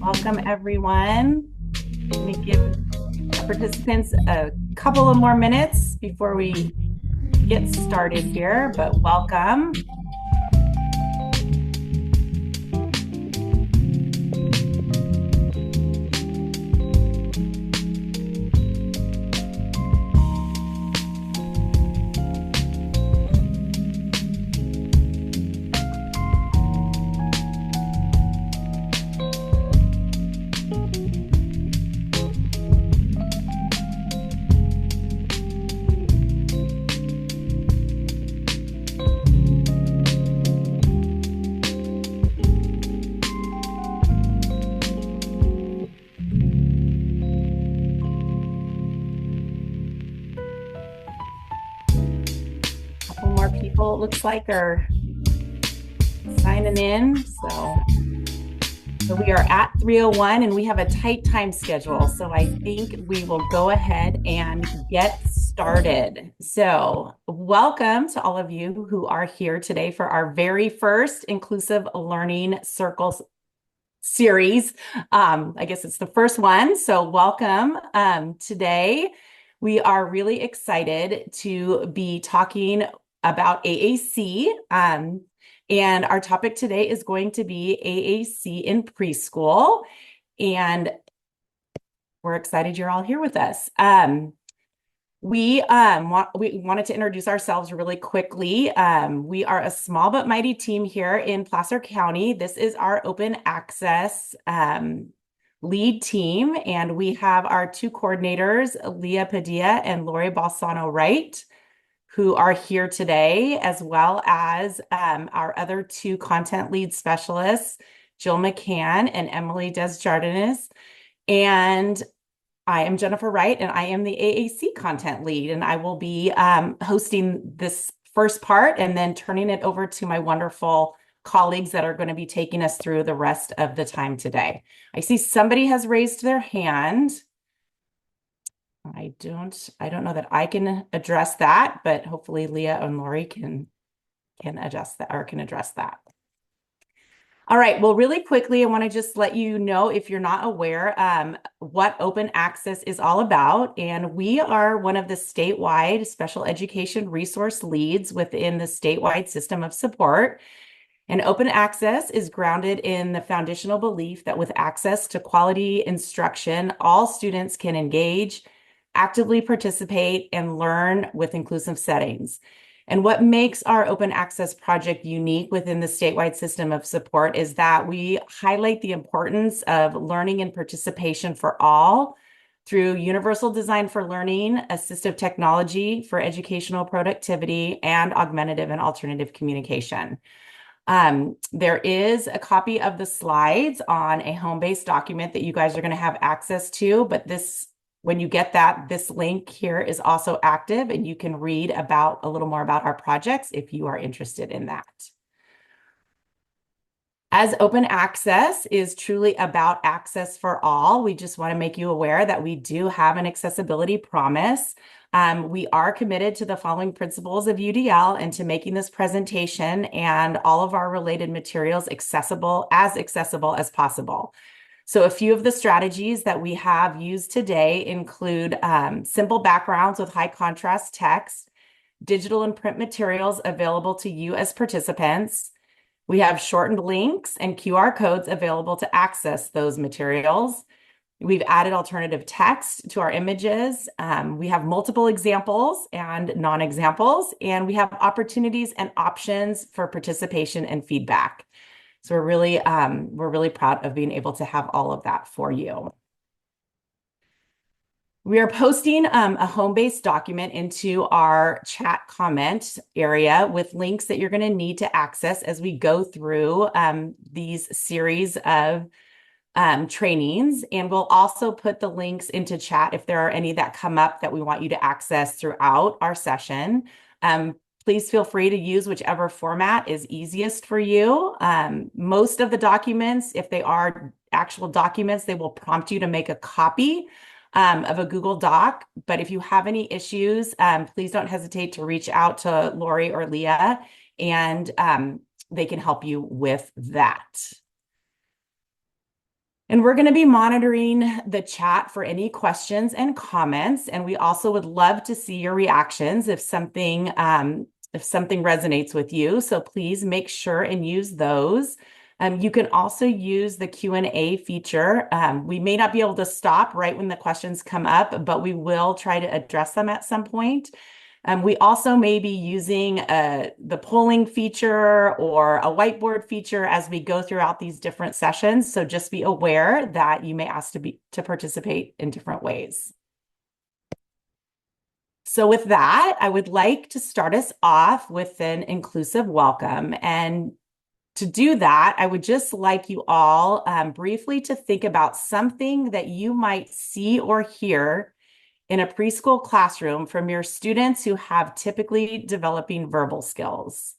Welcome, everyone. Let me give participants a couple of more minutes before we get started here, but welcome. It looks like are signing in. So we are at 3:01 and we have a tight time schedule. So I think we will go ahead and get started. So welcome to all of you who are here today for our very first Inclusive Learning Circles series. I guess it's the first one. So welcome. Today we are really excited to be talking about AAC. And our topic today is going to be AAC in preschool. And we're excited you're all here with us. We wanted to introduce ourselves really quickly. We are a small but mighty team here in Placer County. This is our open access lead team, and we have our two coordinators, Leah Padilla and Lori Balsano Wright, who are here today, as well as our other two content lead specialists, Jill McCann and Emily Desjardins. And I am Jennifer Wright, and I am the AAC content lead, and I will be hosting this first part and then turning it over to my wonderful colleagues that are going to be taking us through the rest of the time today. I see somebody has raised their hand. I don't know that I can address that, but hopefully Leah and Lori can adjust that or can address that. All right, well, really quickly, I want to just let you know, if you're not aware, what open access is all about. And we are one of the statewide special education resource leads within the statewide system of support. And open access is grounded in the foundational belief that with access to quality instruction, all students can engage, actively participate, and learn with inclusive settings. And what makes our open access project unique within the statewide system of support is that we highlight the importance of learning and participation for all through universal design for learning, assistive technology for educational productivity, and augmentative and alternative communication. There is a copy of the slides on a home-based document that you guys are going to have access to, but when you get that, this link here is also active, and you can read a little more about our projects if you are interested in that. As open access is truly about access for all, we just want to make you aware that we do have an accessibility promise. We are committed to the following principles of UDL and to making this presentation and all of our related materials accessible as possible. So a few of the strategies that we have used today include simple backgrounds with high contrast text, digital and print materials available to you as participants. We have shortened links and QR codes available to access those materials. We've added alternative text to our images. We have multiple examples and non-examples, and we have opportunities and options for participation and feedback. So we're really proud of being able to have all of that for you. We are posting a home-based document into our chat comment area with links that you're going to need to access as we go through these series of trainings. And we'll also put the links into chat if there are any that come up that we want you to access throughout our session. Please feel free to use whichever format is easiest for you. Most of the documents, if they are actual documents, they will prompt you to make a copy of a Google Doc. But if you have any issues, please don't hesitate to reach out to Lori or Leah, and they can help you with that. And we're going to be monitoring the chat for any questions and comments. And we also would love to see your reactions if something resonates with you. So please make sure and use those. You can also use the Q&A feature. We may not be able to stop right when the questions come up, but we will try to address them at some point. We also may be using the polling feature or a whiteboard feature as we go throughout these different sessions. So just be aware that you may ask to participate in different ways. So with that, I would like to start us off with an inclusive welcome. And to do that, I would just like you all briefly to think about something that you might see or hear in a preschool classroom from your students who have typically developing verbal skills.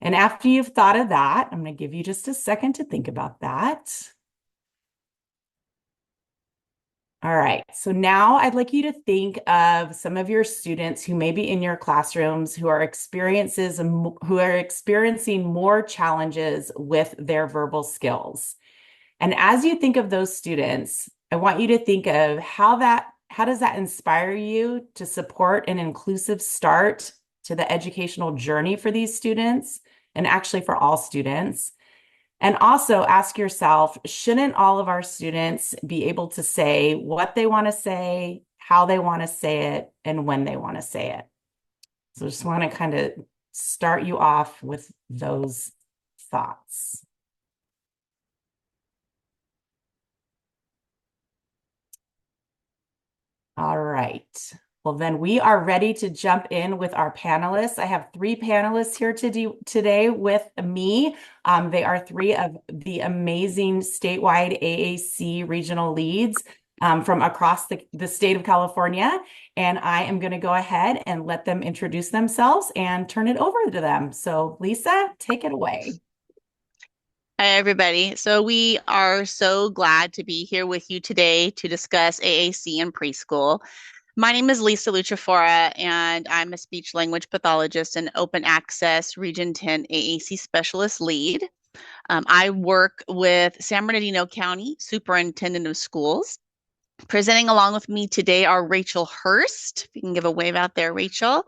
And after you've thought of that, I'm going to give you just a second to think about that. All right, so now I'd like you to think of some of your students who may be in your classrooms who are experiencing more challenges with their verbal skills. And as you think of those students, I want you to think of how does that inspire you to support an inclusive start to the educational journey for these students, and actually for all students. And also ask yourself, shouldn't all of our students be able to say what they want to say, how they want to say it, and when they want to say it? So I just want to kind of start you off with those thoughts. All right. Well, then we are ready to jump in with our panelists. I have three panelists here today with me. They are three of the amazing statewide AAC regional leads from across the state of California. And I am going to go ahead and let them introduce themselves and turn it over to them. So Lisa, take it away. Hi, everybody. So we are so glad to be here with you today to discuss AAC and preschool. My name is Lisa Lucifora, and I'm a speech language pathologist and open access Region 10 AAC specialist lead. I work with San Bernardino County Superintendent of Schools. Presenting along with me today are Rachel Hurst. If you can give a wave out there, Rachel.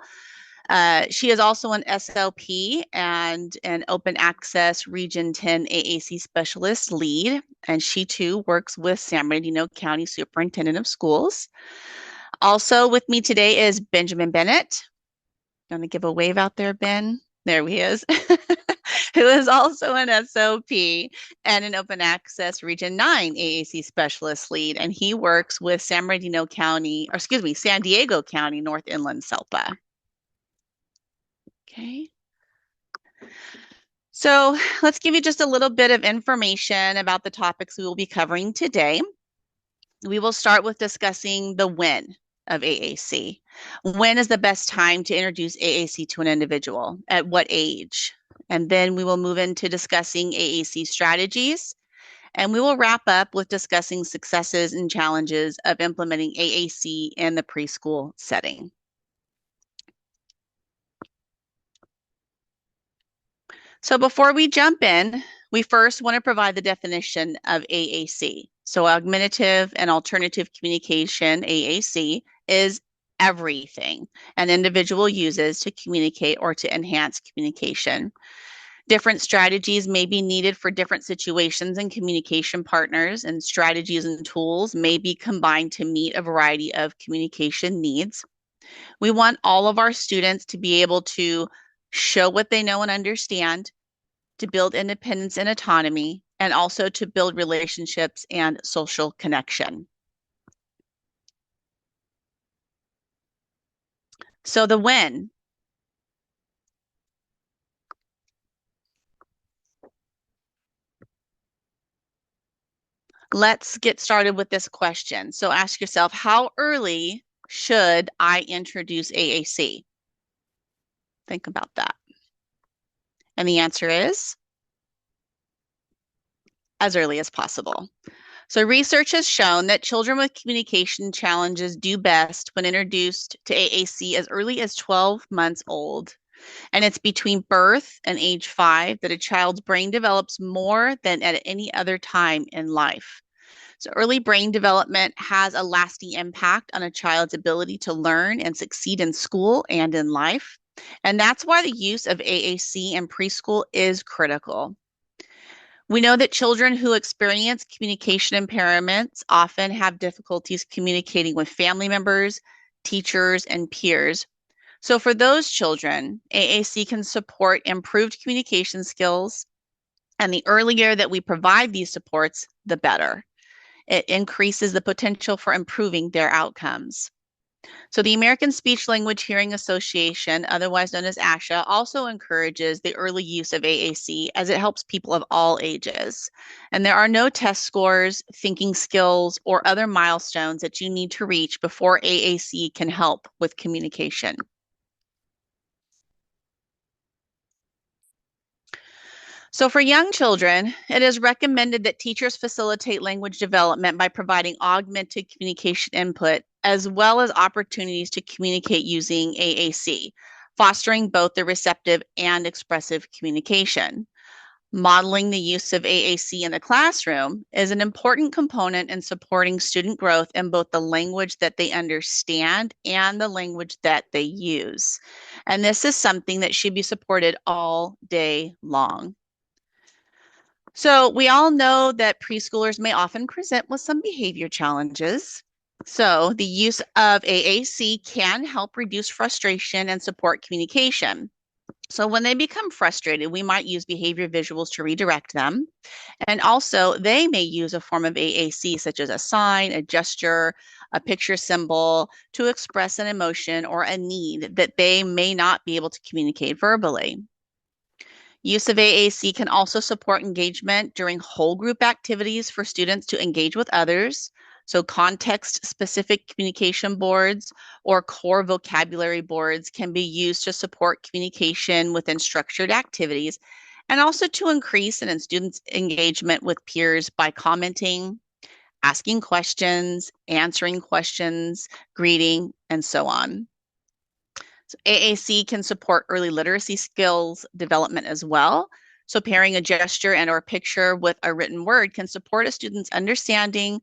She is also an SLP and an open access Region 10 AAC specialist lead, and she too works with San Bernardino County Superintendent of Schools. Also with me today is Benjamin Bennett. Gonna give a wave out there, Ben. There he is. Who is also an SOP and an open access Region 9 AAC specialist lead, and he works with San Diego County North Inland SELPA. Okay. So let's give you just a little bit of information about the topics we will be covering today. We will start with discussing the when of AAC. When is the best time to introduce AAC to an individual? At what age? And then we will move into discussing AAC strategies. And we will wrap up with discussing successes and challenges of implementing AAC in the preschool setting. So before we jump in, we first want to provide the definition of AAC. So Augmentative and Alternative Communication, AAC, is everything an individual uses to communicate or to enhance communication. Different strategies may be needed for different situations and communication partners, and strategies and tools may be combined to meet a variety of communication needs. We want all of our students to be able to show what they know and understand, to build independence and autonomy, and also to build relationships and social connection. So the when. Let's get started with this question. So ask yourself, how early should I introduce AAC? Think about that. And the answer is as early as possible. So research has shown that children with communication challenges do best when introduced to AAC as early as 12 months old. And it's between birth and age 5 that a child's brain develops more than at any other time in life. So early brain development has a lasting impact on a child's ability to learn and succeed in school and in life. And that's why the use of AAC in preschool is critical. We know that children who experience communication impairments often have difficulties communicating with family members, teachers, and peers. So for those children, AAC can support improved communication skills, and the earlier that we provide these supports, the better. It increases the potential for improving their outcomes. So the American Speech Language Hearing Association, otherwise known as ASHA, also encourages the early use of AAC as it helps people of all ages. And there are no test scores, thinking skills, or other milestones that you need to reach before AAC can help with communication. So for young children, it is recommended that teachers facilitate language development by providing augmented communication input, as well as opportunities to communicate using AAC, fostering both the receptive and expressive communication. Modeling the use of AAC in the classroom is an important component in supporting student growth in both the language that they understand and the language that they use. And this is something that should be supported all day long. So we all know that preschoolers may often present with some behavior challenges. So the use of AAC can help reduce frustration and support communication. So when they become frustrated, we might use behavior visuals to redirect them. And also they may use a form of AAC, such as a sign, a gesture, a picture symbol to express an emotion or a need that they may not be able to communicate verbally. Use of AAC can also support engagement during whole group activities for students to engage with others. So context-specific communication boards or core vocabulary boards can be used to support communication within structured activities and also to increase in students' engagement with peers by commenting, asking questions, answering questions, greeting, and so on. So AAC can support early literacy skills development as well. So pairing a gesture and or picture with a written word can support a student's understanding,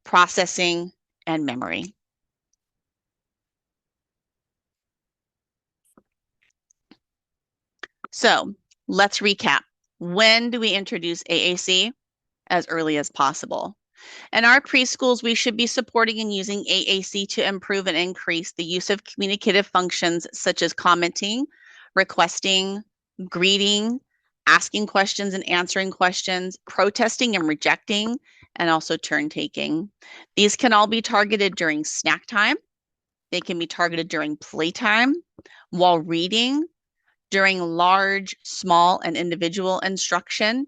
processing, and memory. So let's recap. When do we introduce AAC? As early as possible. In our preschools, we should be supporting and using AAC to improve and increase the use of communicative functions such as commenting, requesting, greeting, asking questions and answering questions, protesting and rejecting, and also turn taking. These can all be targeted during snack time. They can be targeted during playtime, while reading, during large, small, and individual instruction,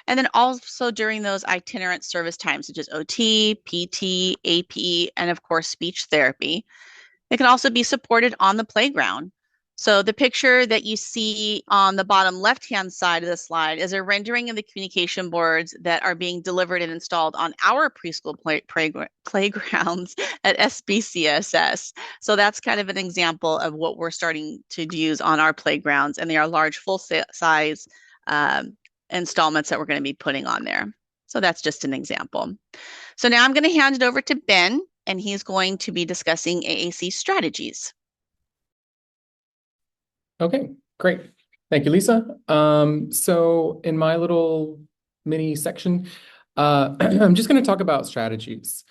and then also during those itinerant service times, such as OT, PT, AP, and of course, speech therapy. It can also be supported on the playground. So the picture that you see on the bottom left-hand side of the slide is a rendering of the communication boards that are being delivered and installed on our preschool playgrounds at SBCSS. So that's kind of an example of what we're starting to use on our playgrounds, and they are large, full-size installments that we're going to be putting on there. So that's just an example. So now I'm going to hand it over to Ben, and he's going to be discussing AAC strategies. Okay, great. Thank you, Lisa. So in my little mini section, I'm just going to talk about strategies.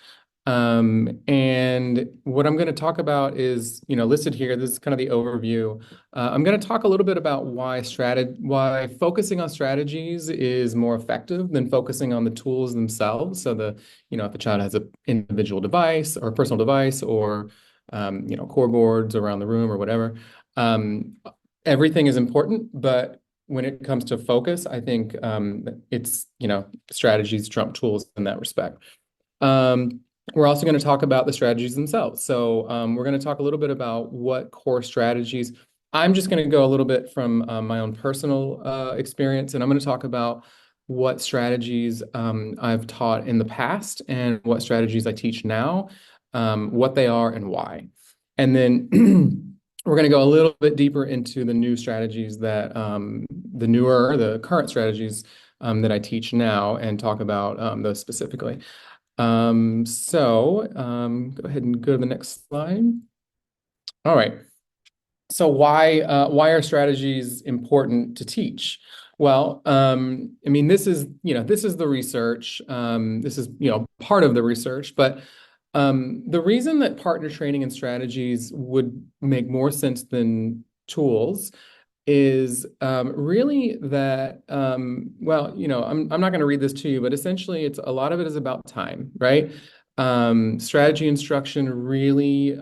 And what I'm going to talk about is, listed here. This is kind of the overview. I'm going to talk a little bit about why focusing on strategies is more effective than focusing on the tools themselves. So if a child has an individual device or a personal device or, core boards around the room or whatever, everything is important, but when it comes to focus, I think it's, strategies trump tools in that respect. We're also going to talk about the strategies themselves. So we're going to talk a little bit about what core strategies. I'm just going to go a little bit from my own personal experience, and I'm going to talk about what strategies I've taught in the past and what strategies I teach now, what they are and why. And then we're going to go a little bit deeper into the new strategies that the current strategies that I teach now and talk about those specifically. Go ahead and go to the next slide. All right. So why are strategies important to teach? Well, I mean, this is the research. This is, part of the research, but the reason that partner training and strategies would make more sense than tools is really that I'm not going to read this to you, but essentially it's a lot of it is about time, right? Strategy instruction really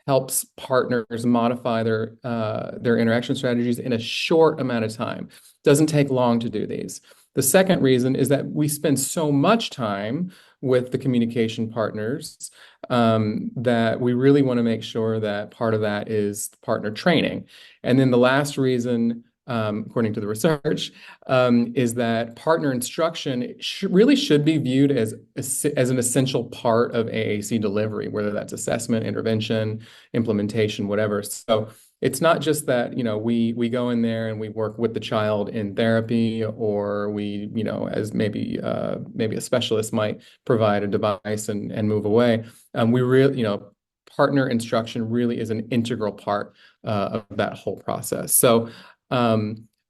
helps partners modify their interaction strategies in a short amount of time. Doesn't take long to do these. The second reason is that we spend so much time with the communication partners that we really want to make sure that part of that is partner training. And then the last reason, according to the research, is that partner instruction really should be viewed as an essential part of AAC delivery, whether that's assessment, intervention, implementation, whatever. So it's not just that, we go in there and we work with the child in therapy, or we, as maybe a specialist might provide a device and move away. We really, partner instruction really is an integral part of that whole process. So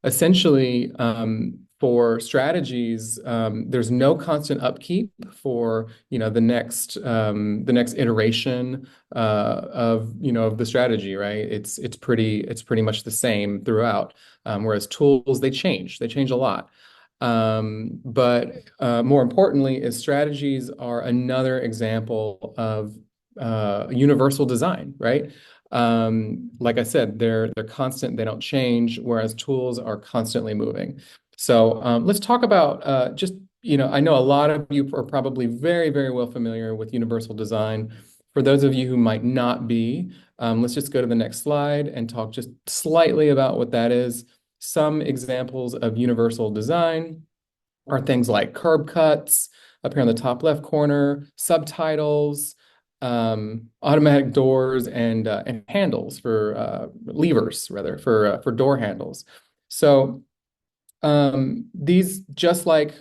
essentially, for strategies, there's no constant upkeep for the next iteration of the strategy, right? It's pretty much the same throughout. Whereas tools, they change a lot. But more importantly, is strategies are another example of universal design, right? Like I said, they're constant, they don't change, whereas tools are constantly moving. So let's talk about just, I know a lot of you are probably very, very well familiar with universal design. For those of you who might not be, let's just go to the next slide and talk just slightly about what that is. Some examples of universal design are things like curb cuts up here on the top left corner, subtitles, automatic doors, and handles for levers, rather, for door handles. So these, just like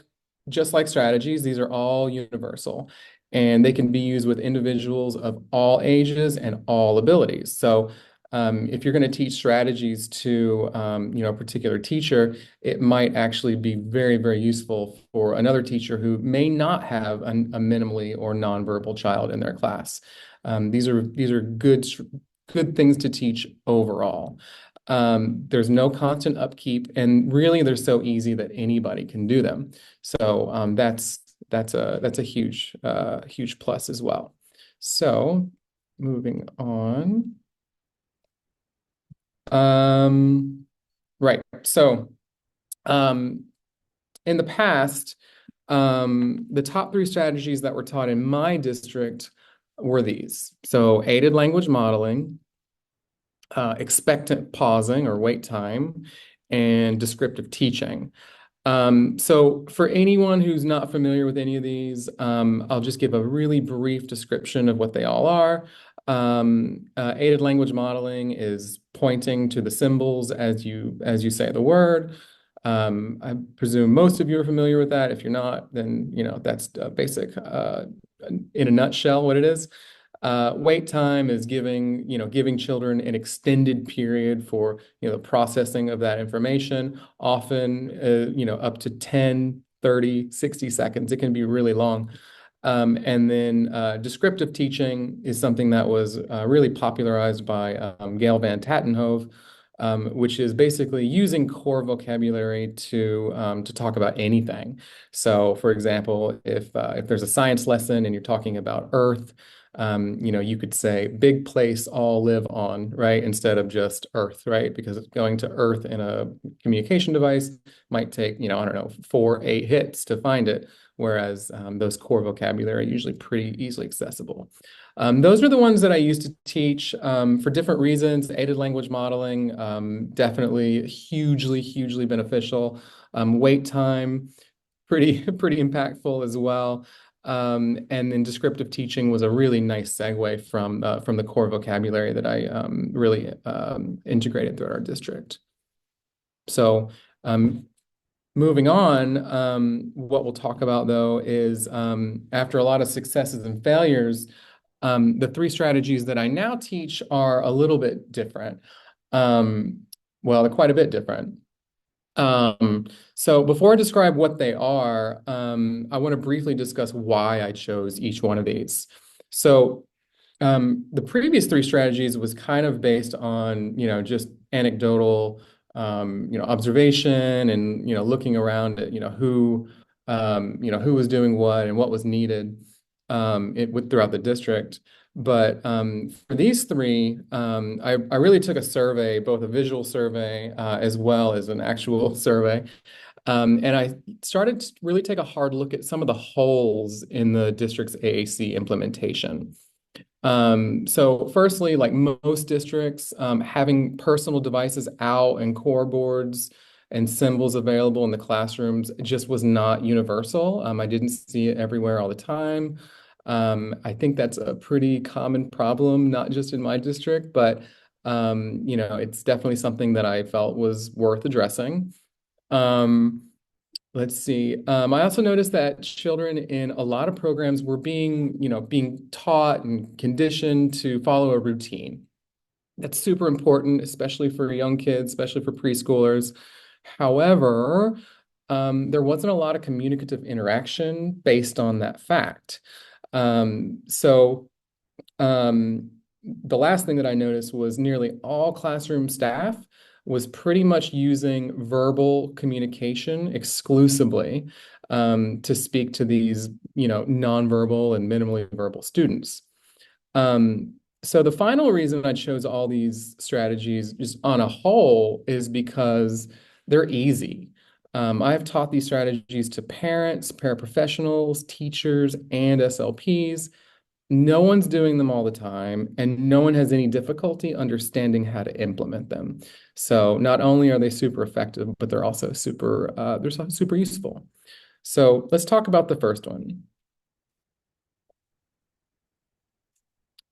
strategies, these are all universal, and they can be used with individuals of all ages and all abilities. So if you're going to teach strategies to a particular teacher, it might actually be very, very useful for another teacher who may not have a minimally or nonverbal child in their class. These are good things to teach overall. There's no constant upkeep, and really they're so easy that anybody can do them. So that's a huge plus as well. So moving on. Right. So, in the past, the top 3 strategies that were taught in my district were these. So, aided language modeling, expectant pausing or wait time, and descriptive teaching. So for anyone who's not familiar with any of these, I'll just give a really brief description of what they all are. Aided language modeling is pointing to the symbols as you say the word. I presume most of you are familiar with that. If you're not, then that's basic in a nutshell what it is. Wait time is giving children an extended period for the processing of that information, often up to 10, 30, 60 seconds. It can be really long. And then descriptive teaching is something that was really popularized by Gail Van Tattenhove, which is basically using core vocabulary to talk about anything. So, for example, if there's a science lesson and you're talking about Earth, you could say big place all live on, right? Instead of just Earth, right? Because going to Earth in a communication device might take, I don't know, 4, 8 hits to find it. Whereas those core vocabulary are usually pretty easily accessible. Those are the ones that I used to teach for different reasons. Aided language modeling, definitely hugely beneficial. Wait time, pretty impactful as well. And then descriptive teaching was a really nice segue from the core vocabulary that I really integrated throughout our district. So moving on, what we'll talk about though is after a lot of successes and failures, the three strategies that I now teach are a little bit different. Well, they're quite a bit different. So before I describe what they are, I want to briefly discuss why I chose each one of these. So the previous three strategies was kind of based on, just anecdotal, observation and, looking around at, who was doing what and what was needed throughout the district. But for these three, I really took a survey, both a visual survey as well as an actual survey. And I started to really take a hard look at some of the holes in the district's AAC implementation. So firstly, like most districts, having personal devices out and core boards and symbols available in the classrooms just was not universal. I didn't see it everywhere all the time. I think that's a pretty common problem, not just in my district, but it's definitely something that I felt was worth addressing. Let's see. I also noticed that children in a lot of programs were being taught and conditioned to follow a routine. That's super important, especially for young kids, especially for preschoolers. However, there wasn't a lot of communicative interaction based on that fact. So the last thing that I noticed was nearly all classroom staff was pretty much using verbal communication exclusively to speak to these, nonverbal and minimally verbal students. So the final reason I chose all these strategies just on a whole is because they're easy. I've taught these strategies to parents, paraprofessionals, teachers, and SLPs. No one's doing them all the time, and no one has any difficulty understanding how to implement them. So not only are they super effective, but they're also super useful. So let's talk about the first one.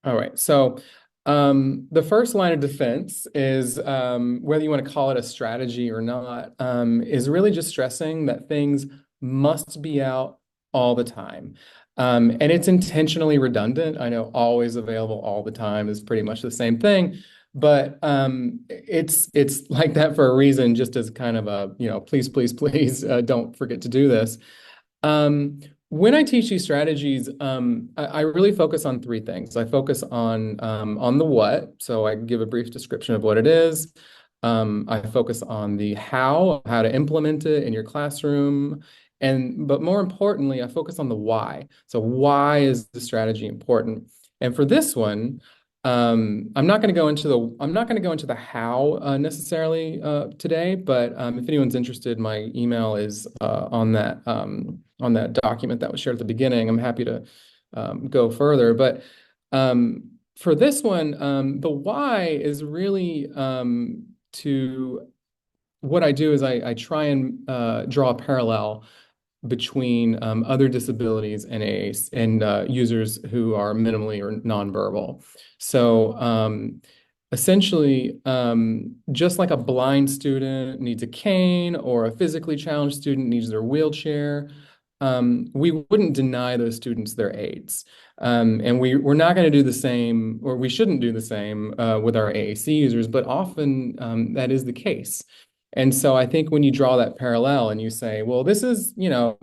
All right, so the first line of defense is whether you want to call it a strategy or not, is really just stressing that things must be out all the time. And it's intentionally redundant. I know always available all the time is pretty much the same thing, but it's like that for a reason, just as kind of a, please, please, please don't forget to do this. When I teach these strategies, I really focus on three things. I focus on the what, so I give a brief description of what it is. I focus on the how to implement it in your classroom. But more importantly, I focus on the why. So why is the strategy important? And for this one, I'm not going to go into the how necessarily today, but if anyone's interested, my email is on that document that was shared at the beginning. I'm happy to go further. But for this one, the why is really to what I do is I try and draw a parallel between other disabilities and users who are minimally or nonverbal. So essentially, just like a blind student needs a cane or a physically challenged student needs their wheelchair, we wouldn't deny those students their aids. And we're not going to do the same, or we shouldn't do the same with our AAC users, but often that is the case. And so I think when you draw that parallel and you say, well, this is a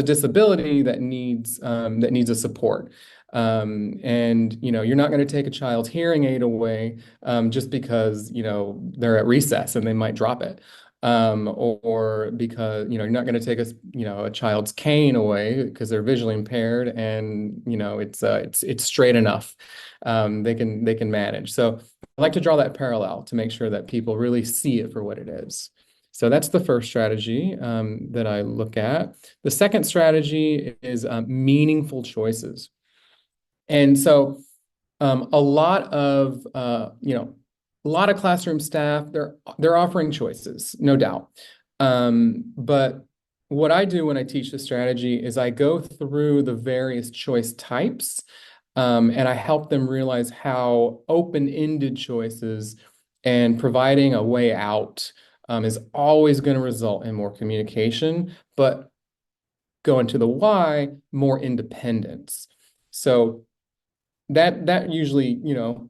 disability that needs a support. And you're not going to take a child's hearing aid away just because they're at recess and they might drop it. Or because you're not going to take a child's cane away because they're visually impaired and it's straight enough. They can manage. So I like to draw that parallel to make sure that people really see it for what it is. So that's the first strategy that I look at. The second strategy is meaningful choices. And so a lot of classroom staff, they're offering choices, no doubt. But what I do when I teach the strategy is I go through the various choice types, and I help them realize how open-ended choices and providing a way out is always going to result in more communication, but go into the why, more independence. So that usually,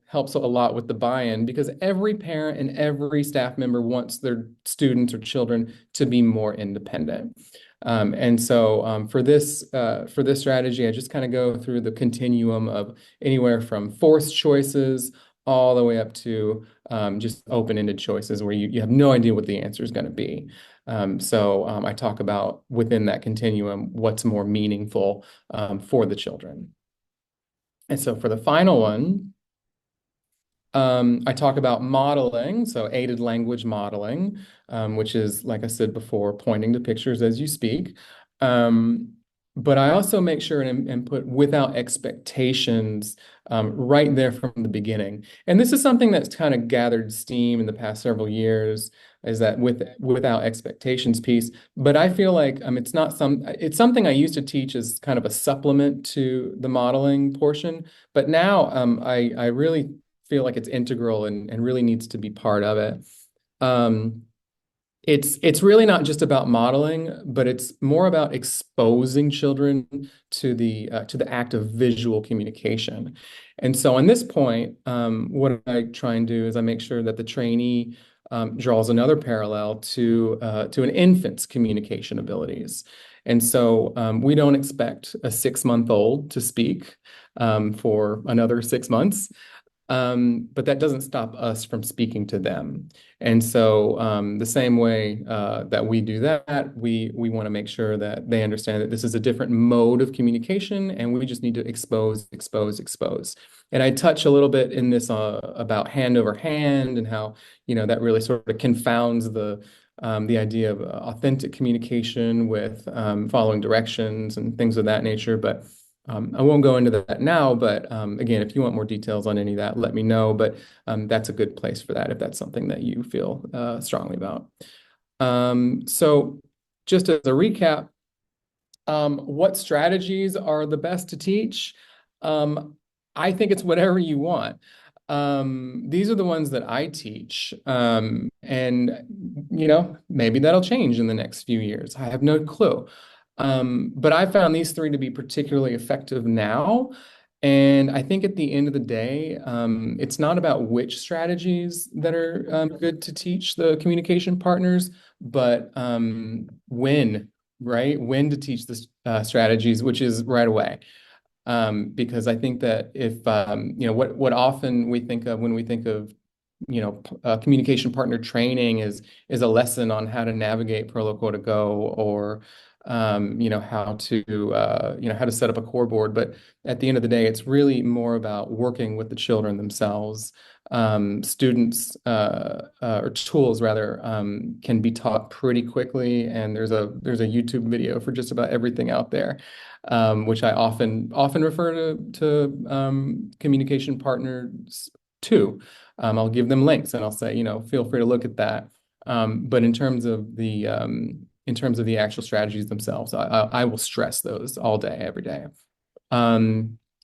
helps a lot with the buy-in because every parent and every staff member wants their students or children to be more independent. And so for this strategy, I just kind of go through the continuum of anywhere from forced choices all the way up to just open-ended choices where you have no idea what the answer is going to be. I talk about within that continuum what's more meaningful for the children. And so for the final one, I talk about modeling, so aided language modeling, which is, like I said before, pointing to pictures as you speak. But I also make sure and put without expectations right there from the beginning. And this is something that's kind of gathered steam in the past several years, is that without expectations piece. But I feel like it's something I used to teach as kind of a supplement to the modeling portion. But now I really feel like it's integral and really needs to be part of it. It's really not just about modeling, but it's more about exposing children to the act of visual communication. And so on this point, what I try and do is I make sure that the trainee draws another parallel to an infant's communication abilities. And so we don't expect a 6-month-old to speak for another 6 months. But that doesn't stop us from speaking to them. And so the same way that we do that, we want to make sure that they understand that this is a different mode of communication and we just need to expose, expose, expose. And I touch a little bit in this about hand over hand and how, that really sort of confounds the idea of authentic communication with following directions and things of that nature. But I won't go into that now, but again, if you want more details on any of that, let me know. But that's a good place for that if that's something that you feel strongly about. So just as a recap, what strategies are the best to teach? I think it's whatever you want. These are the ones that I teach. And, maybe that'll change in the next few years. I have no clue. But I found these three to be particularly effective now. And I think at the end of the day, it's not about which strategies that are good to teach the communication partners, but when, right? When to teach the strategies, which is right away. Because I think that if, what often we think of when we think of, communication partner training is a lesson on how to navigate Perlo Quota Go or, how to set up a core board. But at the end of the day, it's really more about working with the children themselves. Students or tools rather can be taught pretty quickly, and there's a YouTube video for just about everything out there, which I often refer to communication partners too. I'll give them links and I'll say, feel free to look at that. But in terms of the actual strategies themselves, I will stress those all day, every day.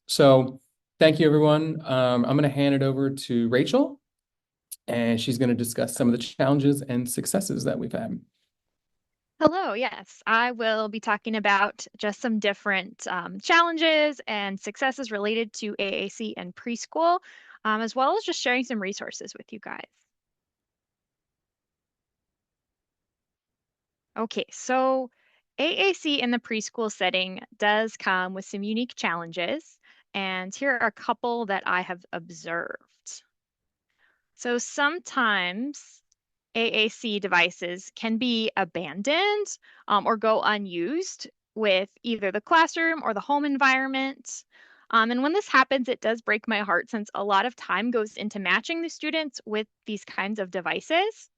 So thank you, everyone. I'm going to hand it over to Rachel, and she's going to discuss some of the challenges and successes that we've had. Hello, yes, I will be talking about just some different challenges and successes related to AAC and preschool, as well as just sharing some resources with you guys. Okay, so AAC in the preschool setting does come with some unique challenges, and here are a couple that I have observed. So sometimes AAC devices can be abandoned or go unused with either the classroom or the home environment. And when this happens, it does break my heart since a lot of time goes into matching the students with these kinds of devices.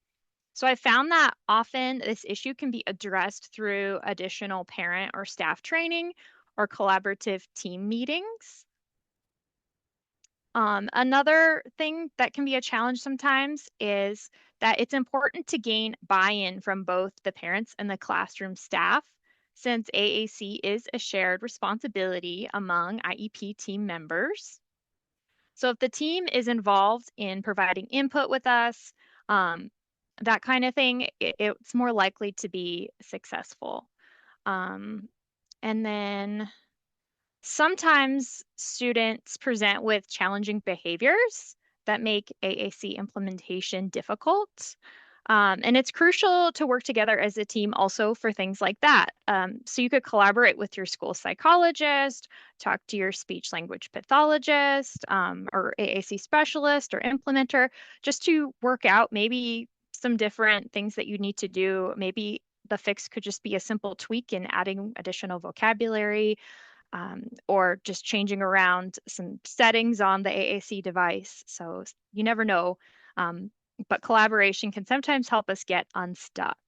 So I found that often this issue can be addressed through additional parent or staff training or collaborative team meetings. Another thing that can be a challenge sometimes is that it's important to gain buy-in from both the parents and the classroom staff, since AAC is a shared responsibility among IEP team members. So if the team is involved in providing input with us, that kind of thing, it's more likely to be successful. And then sometimes students present with challenging behaviors that make AAC implementation difficult. And it's crucial to work together as a team also for things like that. So you could collaborate with your school psychologist, talk to your speech language pathologist, or AAC specialist or implementer, just to work out maybe some different things that you need to do. Maybe the fix could just be a simple tweak in adding additional vocabulary, or just changing around some settings on the AAC device. So you never know. But collaboration can sometimes help us get unstuck.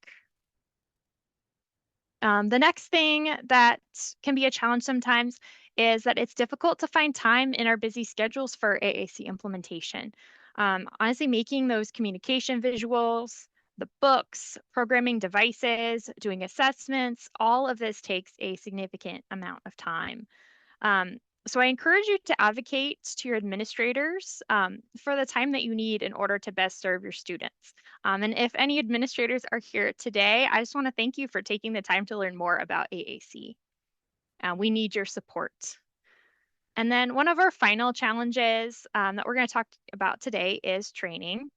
The next thing that can be a challenge sometimes is that it's difficult to find time in our busy schedules for AAC implementation. Honestly, making those communication visuals, the books, programming devices, doing assessments, all of this takes a significant amount of time. So I encourage you to advocate to your administrators for the time that you need in order to best serve your students. And if any administrators are here today, I just want to thank you for taking the time to learn more about AAC. We need your support. And then one of our final challenges that we're going to talk about today is training.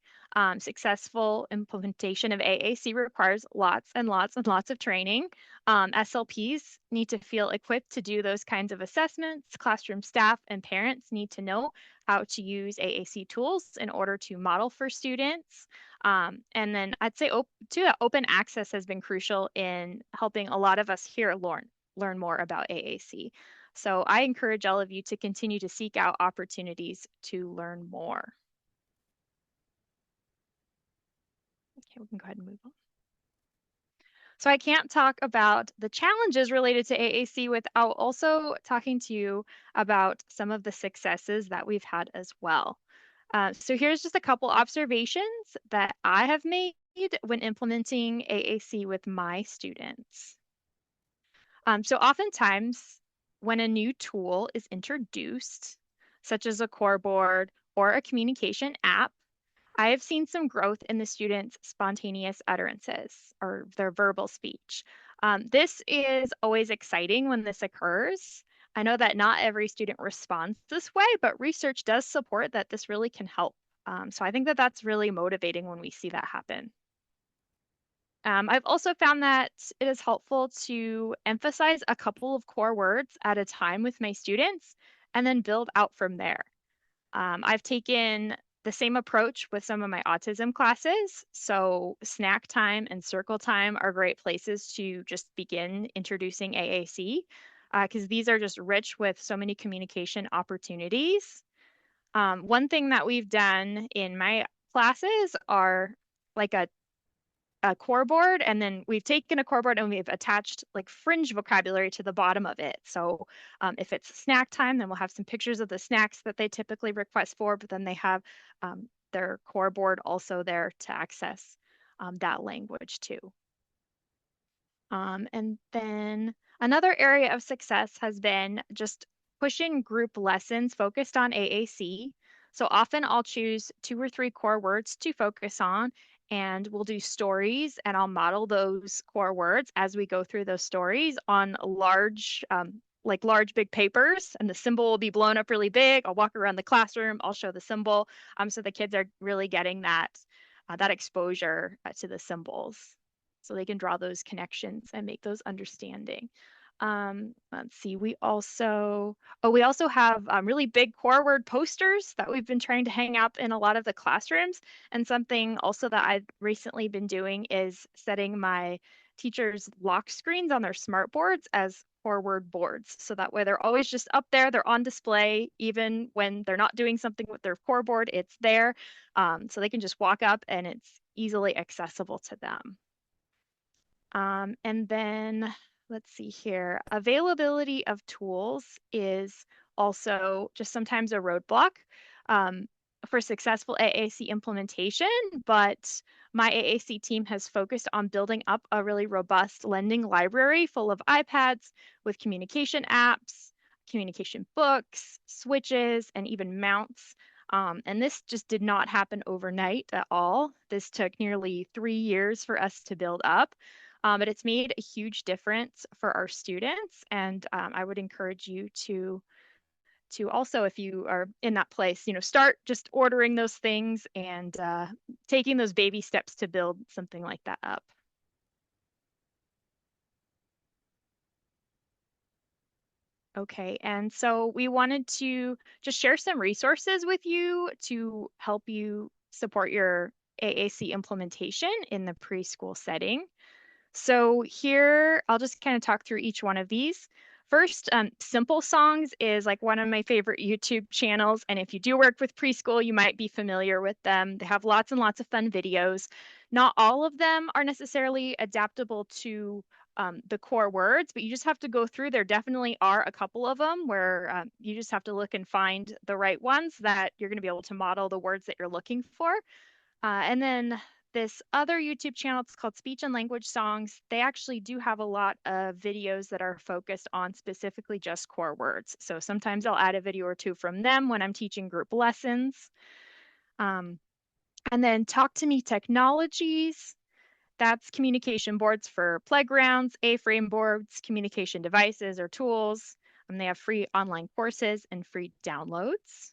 Successful implementation of AAC requires lots and lots and lots of training. SLPs need to feel equipped to do those kinds of assessments. Classroom staff and parents need to know how to use AAC tools in order to model for students. And then I'd say open access has been crucial in helping a lot of us here learn more about AAC. So I encourage all of you to continue to seek out opportunities to learn more. Okay, we can go ahead and move on. So I can't talk about the challenges related to AAC without also talking to you about some of the successes that we've had as well. So here's just a couple observations that I have made when implementing AAC with my students. So oftentimes when a new tool is introduced, such as a core board or a communication app, I have seen some growth in the students' spontaneous utterances or their verbal speech. This is always exciting when this occurs. I know that not every student responds this way, but research does support that this really can help. So I think that that's really motivating when we see that happen. I've also found that it is helpful to emphasize a couple of core words at a time with my students and then build out from there. I've taken the same approach with some of my autism classes. So snack time and circle time are great places to just begin introducing AAC, because these are just rich with so many communication opportunities. One thing that we've done in my classes are like a core board, and then we've taken a core board and we've attached like fringe vocabulary to the bottom of it. So if it's snack time, then we'll have some pictures of the snacks that they typically request for, but then they have their core board also there to access that language too. And then another area of success has been just pushing group lessons focused on AAC. So often I'll choose 2 or 3 core words to focus on, and we'll do stories, and I'll model those core words as we go through those stories on large, large big papers, and the symbol will be blown up really big. I'll walk around the classroom, I'll show the symbol, so the kids are really getting that exposure to the symbols, so they can draw those connections and make those understanding. Let's see, we also have really big core word posters that we've been trying to hang up in a lot of the classrooms. And something also that I've recently been doing is setting my teachers' lock screens on their smart boards as core word boards. So that way they're always just up there, they're on display, even when they're not doing something with their core board, it's there. So they can just walk up and it's easily accessible to them. And then let's see here. Availability of tools is also just sometimes a roadblock. for successful AAC implementation, but my AAC team has focused on building up a really robust lending library full of iPads with communication apps, communication books, switches, and even mounts. And this just did not happen overnight at all. This took nearly 3 years for us to build up, but it's made a huge difference for our students. And I would encourage you to also, if you are in that place, start just ordering those things and taking those baby steps to build something like that up. Okay, and so we wanted to just share some resources with you to help you support your AAC implementation in the preschool setting. So here, I'll just kind of talk through each one of these. First, Simple Songs is like one of my favorite YouTube channels. And if you do work with preschool, you might be familiar with them. They have lots and lots of fun videos. Not all of them are necessarily adaptable to the core words, but you just have to go through. There definitely are a couple of them where you just have to look and find the right ones that you're going to be able to model the words that you're looking for. And then this other YouTube channel, it's called Speech and Language Songs. They actually do have a lot of videos that are focused on specifically just core words. So sometimes I'll add a video or two from them when I'm teaching group lessons. And then Talk to Me Technologies. That's communication boards for playgrounds, A-frame boards, communication devices or tools. And they have free online courses and free downloads.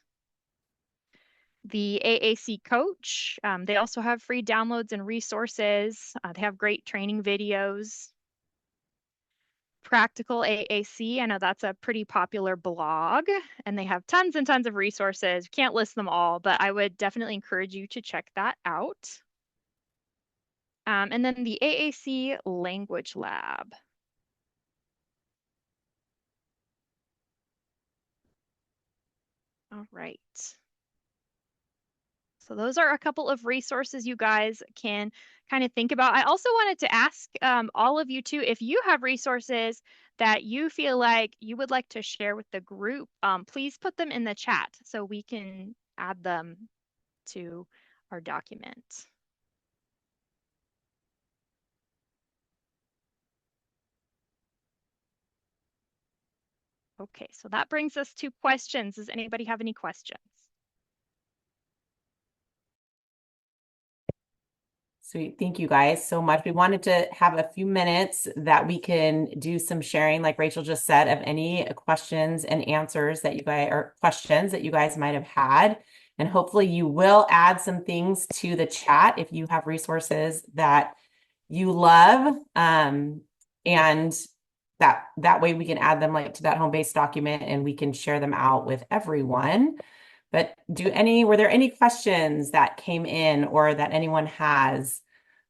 The AAC Coach, they also have free downloads and resources. They have great training videos. Practical AAC, I know that's a pretty popular blog, and they have tons and tons of resources. Can't list them all, but I would definitely encourage you to check that out. And then the AAC Language Lab. All right. So those are a couple of resources you guys can kind of think about. I also wanted to ask all of you too, if you have resources that you feel like you would like to share with the group, please put them in the chat so we can add them to our document. Okay, so that brings us to questions. Does anybody have any questions? Sweet. Thank you guys so much. We wanted to have a few minutes that we can do some sharing, like Rachel just said, of any questions and answers that you guys, or questions that you guys might have had. And hopefully you will add some things to the chat if you have resources that you love. And that way we can add them like to that home-based document and we can share them out with everyone. But were there any questions that came in or that anyone has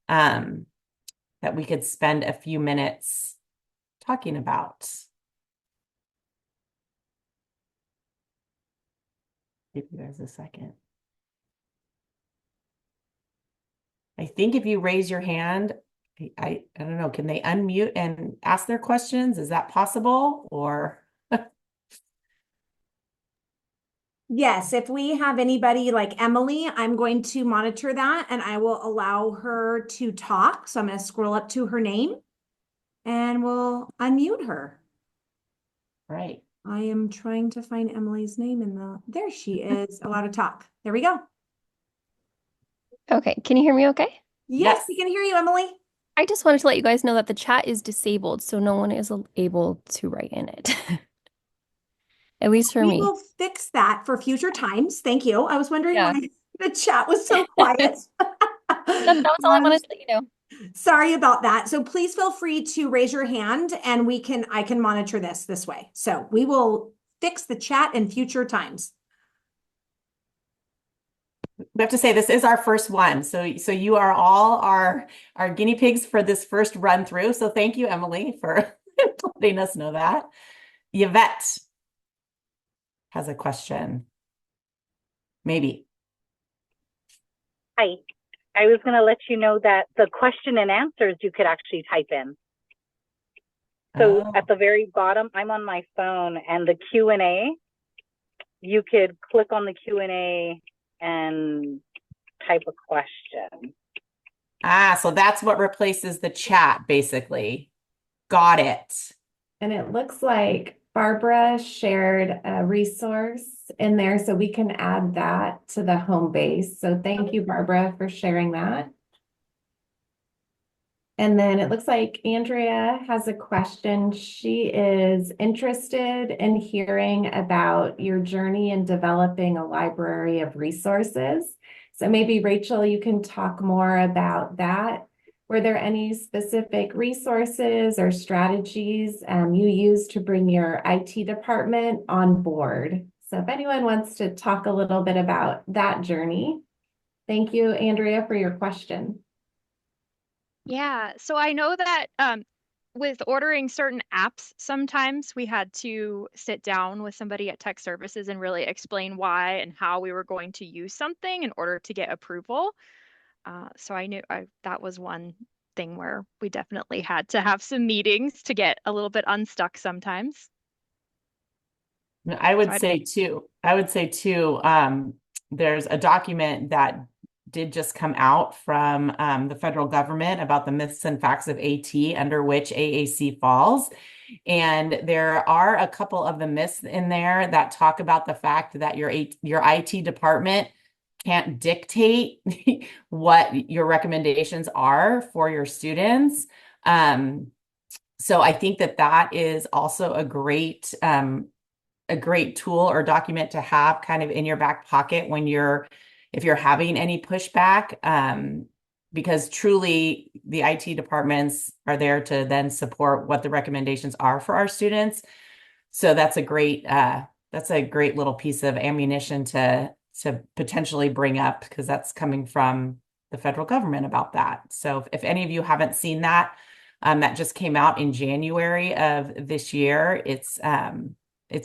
that we could spend a few minutes talking about? Give you guys a second. I think if you raise your hand, I don't know, can they unmute and ask their questions? Is that possible or? Yes, if we have anybody like Emily, I'm going to monitor that and I will allow her to talk. So I'm going to scroll up to her name and we'll unmute her. Right. I am trying to find Emily's name there she is, allow to talk. There we go. Okay, can you hear me okay? Yes, we can hear you, Emily. I just wanted to let you guys know that the chat is disabled, so no one is able to write in it. At least for me. We will fix that for future times. Thank you. I was wondering why the chat was so quiet. That was all I wanted to let you know. Sorry about that. So please feel free to raise your hand and I can monitor this way. So we will fix the chat in future times. We have to say this is our first one. So you are all our guinea pigs for this first run through. So thank you, Emily, for letting us know that. Yvette has a question. Maybe. Hi. I was going to let you know that the question and answers you could actually type in. So at the very bottom, I'm on my phone and the Q&A, you could click on the Q&A and type a question. So that's what replaces the chat, basically. Got it. And it looks like Barbara shared a resource in there, so we can add that to the home base. So thank you, Barbara, for sharing that. And then it looks like Andrea has a question. She is interested in hearing about your journey in developing a library of resources. So maybe Rachel, you can talk more about that. Were there any specific resources or strategies you used to bring your IT department on board? So if anyone wants to talk a little bit about that journey. Thank you, Andrea, for your question. Yeah, so I know that with ordering certain apps, sometimes we had to sit down with somebody at tech services and really explain why and how we were going to use something in order to get approval. So I knew that was one thing where we definitely had to have some meetings to get a little bit unstuck sometimes. I would say too, there's a document that did just come out from the federal government about the myths and facts of AT, under which AAC falls. And there are a couple of the myths in there that talk about the fact that your IT department can't dictate what your recommendations are for your students. So I think that is also a great tool or document to have kind of in your back pocket if you're having any pushback, because truly the IT departments are there to then support what the recommendations are for our students. So that's a great little piece of ammunition to potentially bring up, because that's coming from the federal government about that. So if any of you haven't seen that, that just came out in January of this year. It's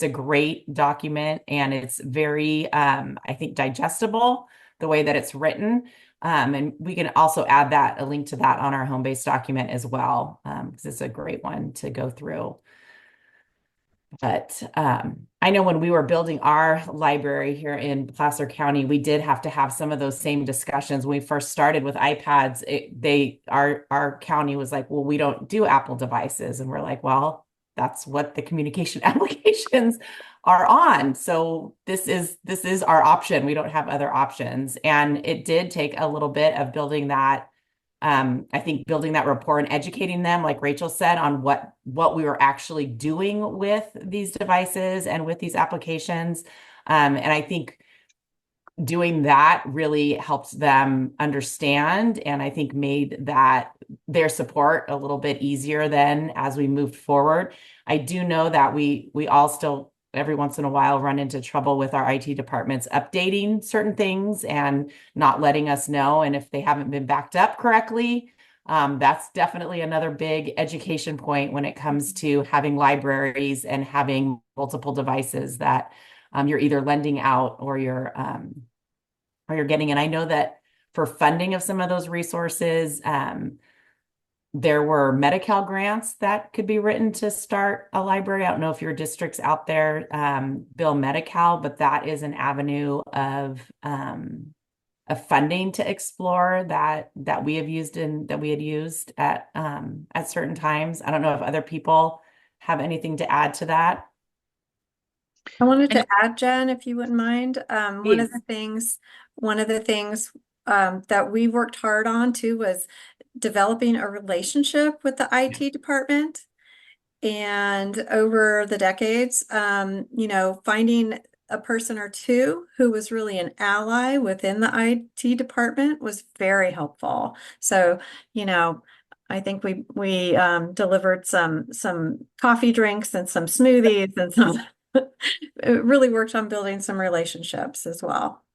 a great document, and it's very, I think, digestible the way that it's written. And we can also add a link to that on our home base document as well, because it's a great one to go through. But I know when we were building our library here in Placer County, we did have to have some of those same discussions. When we first started with iPads, our county was like, well, we don't do Apple devices. And we're like, well, that's what the communication applications are on. So this is our option. We don't have other options. And it did take a little bit of building that. I think building that rapport and educating them, like Rachel said, on what we were actually doing with these devices and with these applications. And I think doing that really helped them understand, and I think made their support a little bit easier then as we moved forward. I do know that we all still every once in a while run into trouble with our IT departments updating certain things and not letting us know. And if they haven't been backed up correctly, that's definitely another big education point when it comes to having libraries and having multiple devices that you're either lending out or you're getting. And I know that for funding of some of those resources, there were Medi-Cal grants that could be written to start a library. I don't know if your district's out there, Bill Medi-Cal, but that is an avenue of funding to explore that we have used and that we had used at certain times. I don't know if other people have anything to add to that. I wanted to add, Jen, if you wouldn't mind. One of the things that we worked hard on too was developing a relationship with the IT department. And over the decades, finding a person or two who was really an ally within the IT department was very helpful. So, I think we delivered some coffee drinks and some smoothies and some it really worked on building some relationships as well.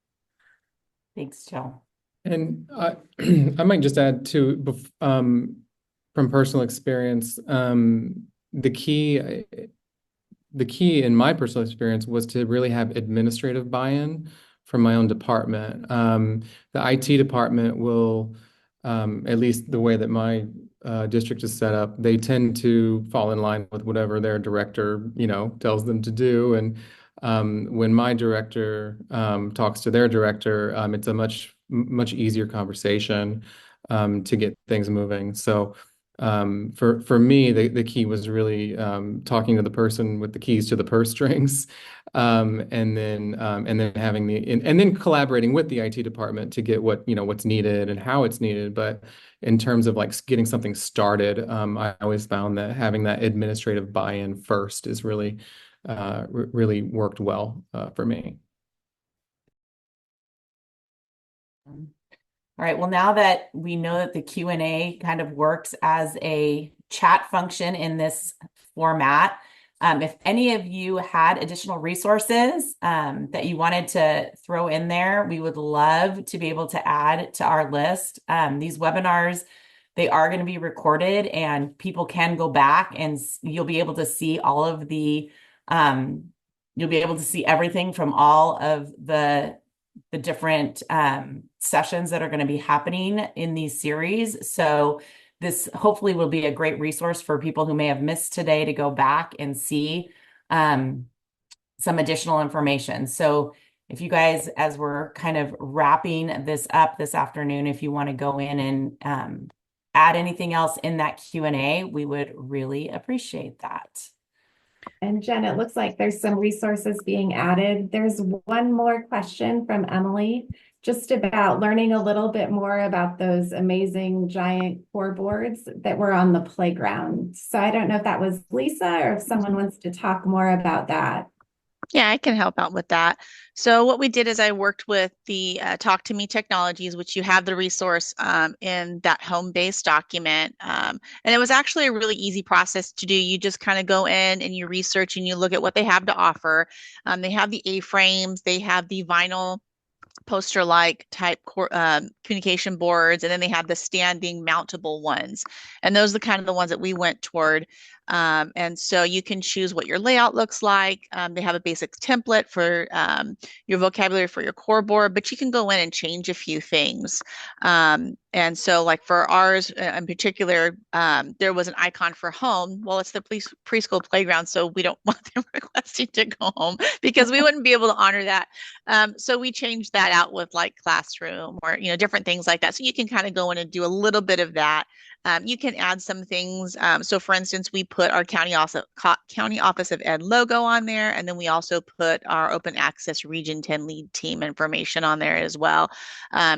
Thanks, Jill. And I might just add too, from personal experience, the key in my personal experience was to really have administrative buy-in from my own department. The IT department will, at least the way that my district is set up, they tend to fall in line with whatever their director, tells them to do. And When my director talks to their director, it's a much easier conversation to get things moving. So for me, the key was really talking to the person with the keys to the purse strings, and then having and then collaborating with the IT department to get what's needed and how it's needed. But in terms of like getting something started, I always found that having that administrative buy-in first is really worked well for me. All right, well, now that we know that the Q&A kind of works as a chat function in this format, if any of you had additional resources that you wanted to throw in there, we would love to be able to add to our list. These webinars, they are going to be recorded and people can go back and you'll be able to see all of the, you'll be able to see everything from all of the different sessions that are going to be happening in these series. So this hopefully will be a great resource for people who may have missed today to go back and see some additional information. So if you guys, as we're kind of wrapping this up this afternoon, if you want to go in and add anything else in that Q&A, we would really appreciate that. And Jen, it looks like there's some resources being added. There's one more question from Emily, just about learning a little bit more about those amazing giant core boards that were on the playground. So I don't know if that was Lisa or if someone wants to talk more about that. Yeah, I can help out with that. So what we did is I worked with the Talk to Me technologies, which you have the resource in that home-based document. And it was actually a really easy process to do. You just kind of go in and you research and you look at what they have to offer. They have the A-frames, they have the vinyl poster-like type communication boards, and then they have the standing mountable ones. And those are the kind of the ones that we went toward. And so you can choose what your layout looks like. They have a basic template for your vocabulary for your core board, but you can go in and change a few things. And so like for ours in particular, there was an icon for home. Well, it's the preschool playground, so we don't want them requesting to go home because we wouldn't be able to honor that. So we changed that out with like classroom or, different things like that. So you can kind of go in and do a little bit of that. You can add some things. So for instance, we put our County Office of Ed logo on there. And then we also put our Open Access Region 10 lead team information on there as well,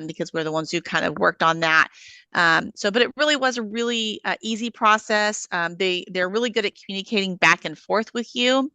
because we're the ones who kind of worked on that. But it really was a really easy process. They're really good at communicating back and forth with you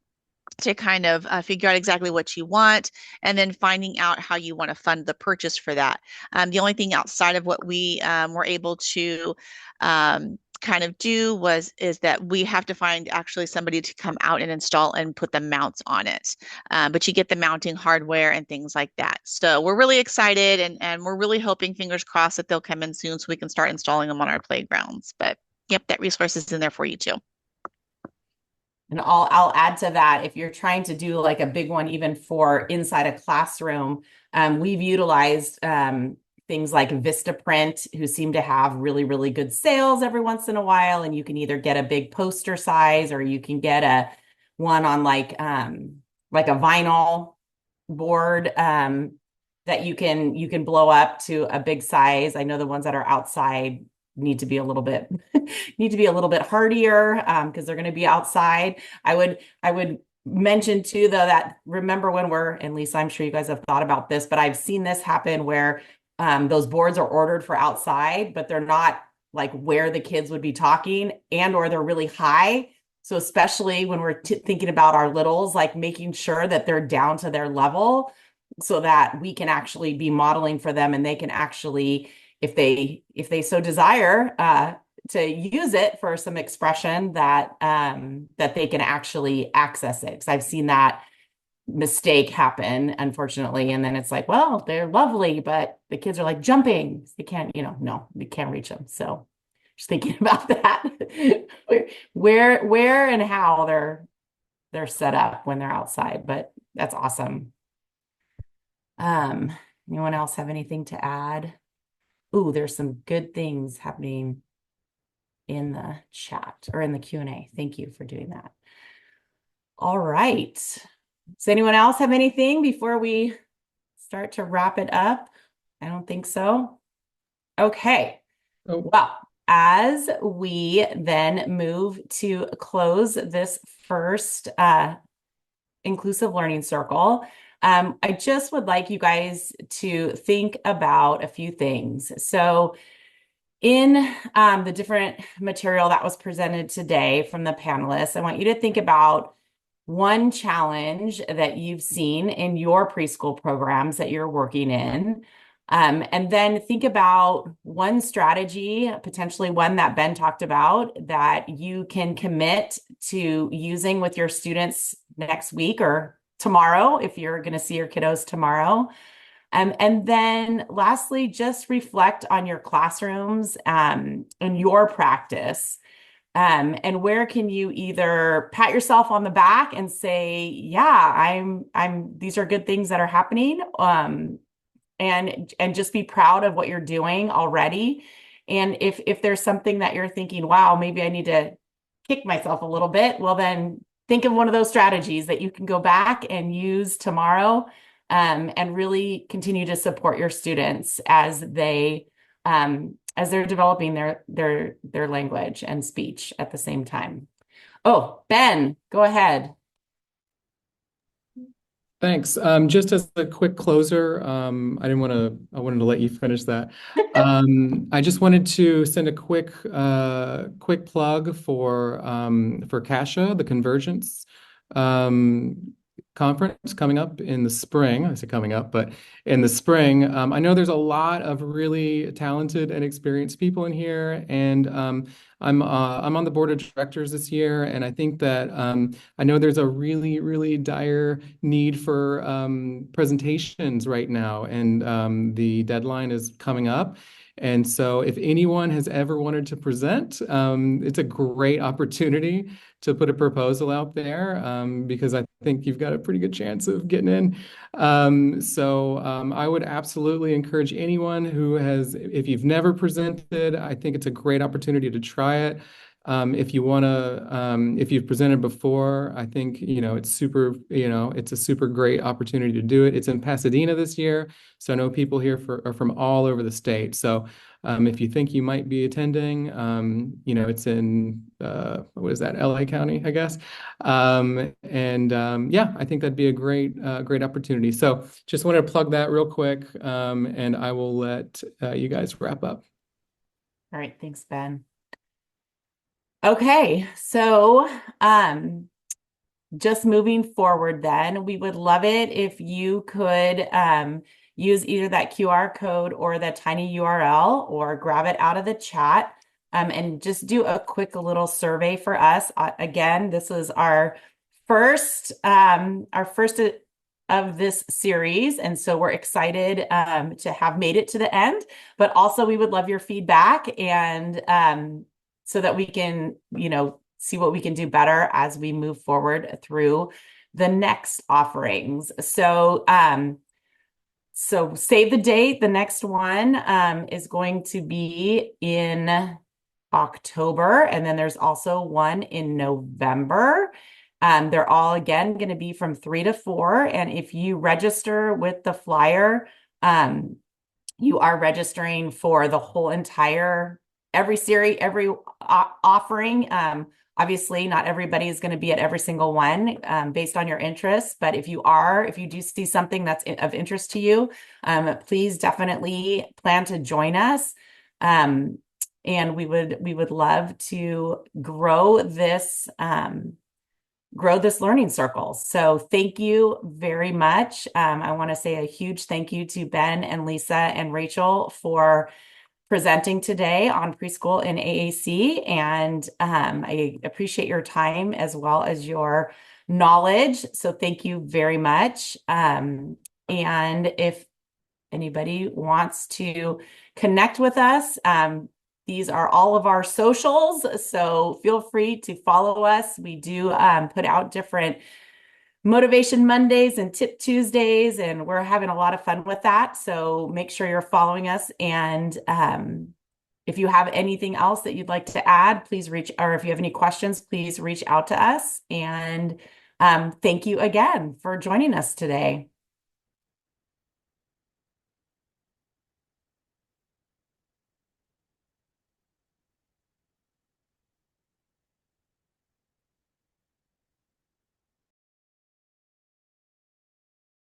to kind of figure out exactly what you want and then finding out how you want to fund the purchase for that. The only thing outside of what we were able to kind of do is that we have to find actually somebody to come out and install and put the mounts on it. But you get the mounting hardware and things like that. So we're really excited and we're really hoping, fingers crossed, that they'll come in soon so we can start installing them on our playgrounds. But yep, that resource is in there for you too. And I'll add to that, if you're trying to do like a big one, even for inside a classroom, we've utilized things like Vistaprint, who seem to have really, really good sales every once in a while. And you can either get a big poster size or you can get one on like a vinyl board that you can blow up to a big size. I know the ones that are outside need to be a little bit hardier because they're going to be outside. I would mention too, though, that remember when and Lisa, I'm sure you guys have thought about this, but I've seen this happen where those boards are ordered for outside, but they're not like where the kids would be talking, or they're really high. So especially when we're thinking about our littles, like making sure that they're down to their level so that we can actually be modeling for them and they can actually, if they so desire, to use it for some expression, that they can actually access it. Because I've seen that mistake happen, unfortunately. And then it's like, well, they're lovely, but the kids are like jumping. They can't, no, we can't reach them. So just thinking about that, where and how they're set up when they're outside. But that's awesome. Anyone else have anything to add? Ooh, there's some good things happening in the chat or in the Q&A. Thank you for doing that. All right. Does anyone else have anything before we start to wrap it up? I don't think so. Okay. Oh, Well, as we then move to close this first inclusive learning circle, I just would like you guys to think about a few things. So in the different material that was presented today from the panelists, I want you to think about one challenge that you've seen in your preschool programs that you're working in. And then think about one strategy, potentially one that Ben talked about, that you can commit to using with your students next week or tomorrow, if you're going to see your kiddos tomorrow. And then lastly, just reflect on your classrooms and your practice. And where can you either pat yourself on the back and say, yeah, these are good things that are happening. And just be proud of what you're doing already. And if there's something that you're thinking, wow, maybe I need to kick myself a little bit, well, then think of one of those strategies that you can go back and use tomorrow, and really continue to support your students as they're developing their language and speech at the same time. Oh, Ben, go ahead. thanks. Just as a quick closer, I wanted to let you finish that. I just wanted to send a quick plug for CASHA, the Convergence conference coming up in the spring. I say coming up, but in the spring. I know there's a lot of really talented and experienced people in here, and I'm on the board of directors this year, and I think that I know there's a really, really dire need for presentations right now, and the deadline is coming up. And so if anyone has ever wanted to present, it's a great opportunity to put a proposal out there, because I think you've got a pretty good chance of getting in. I would absolutely encourage anyone who has, if you've never presented, I think it's a great opportunity to try it. If you want to, if you've presented before, I think, it's a super great opportunity to do it. It's in Pasadena this year, so I know people here are from all over the state. So if you think you might be attending, it's in, what is that, LA County, I guess. Yeah, I think that'd be a great opportunity. So just wanted to plug that real quick, and I will let you guys wrap up. All right, thanks, Ben. Okay, so just moving forward then, we would love it if you could use either that QR code or the tiny URL, or grab it out of the chat, and just do a quick little survey for us. Again, this is our first of this series, and so we're excited to have made it to the end, but also we would love your feedback, and so that we can, see what we can do better as we move forward through the next offerings. So save the date. The next one is going to be in October, and then there's also one in November. They're all, again, going to be from 3 to 4. And if you register with the flyer, you are registering for the whole entire, every series, every offering. Obviously, not everybody is going to be at every single one based on your interests. But if you do see something that's of interest to you, please definitely plan to join us. And we would love to grow this learning circle. So thank you very much. I want to say a huge thank you to Ben and Lisa and Rachel for presenting today on preschool in AAC. And I appreciate your time as well as your knowledge. So thank you very much. And if anybody wants to connect with us, these are all of our socials, so feel free to follow us. We do put out different Motivation Mondays and Tip Tuesdays, and we're having a lot of fun with that. So make sure you're following us. And if you have anything else that you'd like to add, please or if you have any questions, please reach out to us. And Thank you again for joining us today.